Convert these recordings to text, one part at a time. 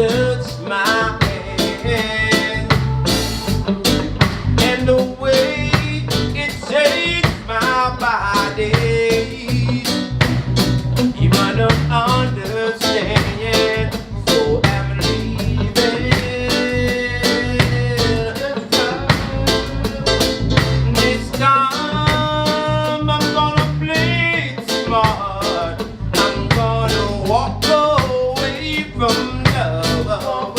touch my hand, and the way it shakes my body, you might not understand, so I'm leaving. This time I'm gonna play it smart. I'm gonna walk away from love.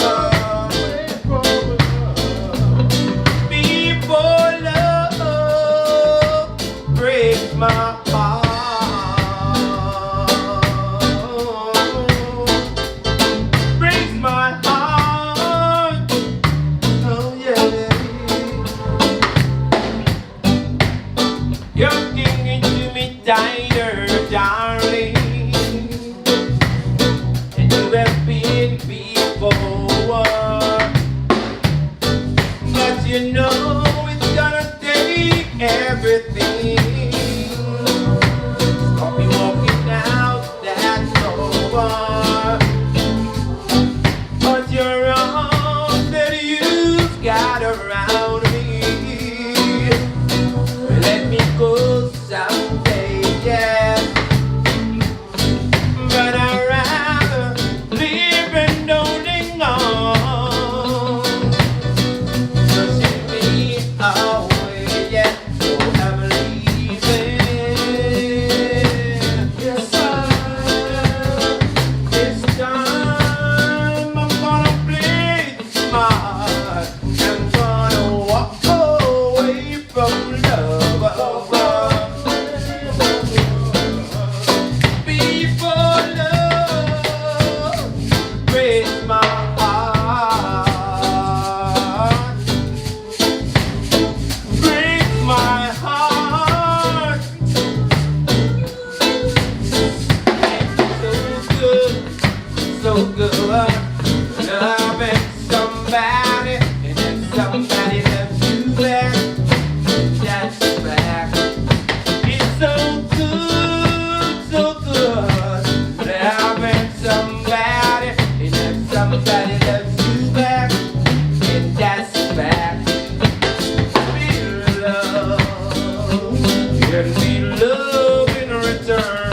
Before love breaks my heart. Breaks my heart. Oh yeah. You're sticking to me tighter, darling, and you have been before. But you know it's gonna take everything. I'll be walking out that door, but your arms that you've got around me will let me go someday, yeah. But I'd rather live and holding on, pushing me away, yeah. So I'm leaving. Yes, this time I'm gonna play it smart. I'm gonna walk away from love. Before love breaks my heart. Breaks my heart. It's so good, loving somebody, and then somebody loves you back. That's a fact. It's so good, loving somebody, and then somebody loves you back. And that's a fact. We love, and we love in return.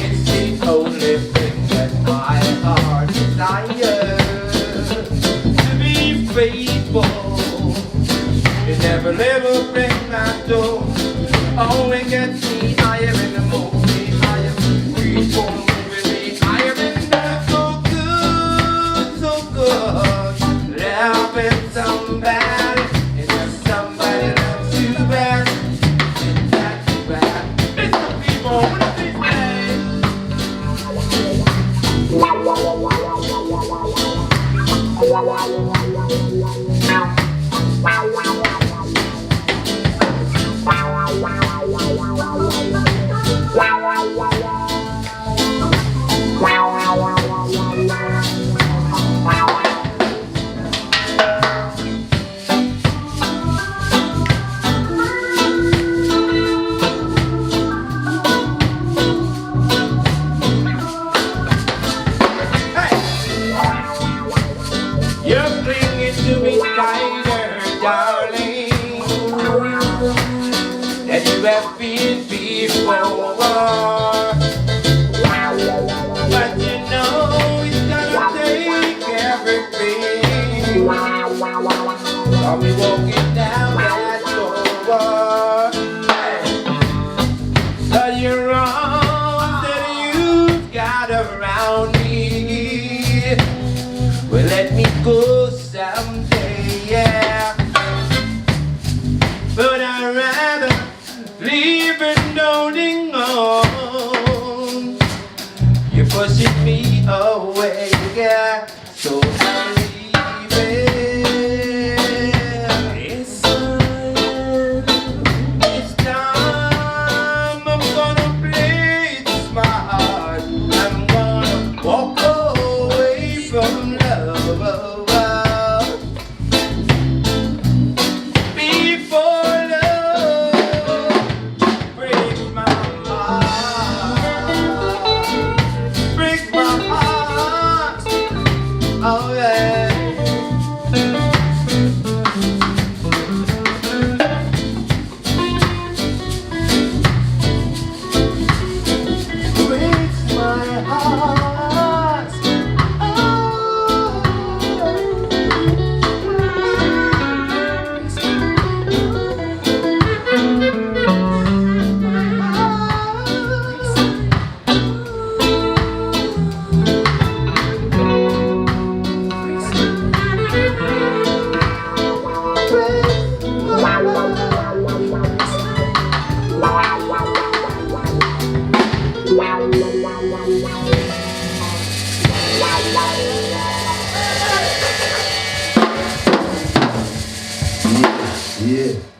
It's the only thing that my heart desires. To be faithful, you never bring that door. Only gets me higher in the movie, higher. We won't move me higher in the so good. Loving somebody, and then somebody loves you back. And that's bad. Mr. People, what is You're clinging to me tighter, darling, than you have been before. But you know it's gonna take everything. I'll be walking down that door, but your arms that you've got around me will let me go someday, yeah. But I'd rather leave and holding on. You're pushing me away, yeah. So I'm leaving. This time I'm gonna play it smart. I'm gonna walk away from love. Before love breaks my heart. Breaks my heart. Yeah.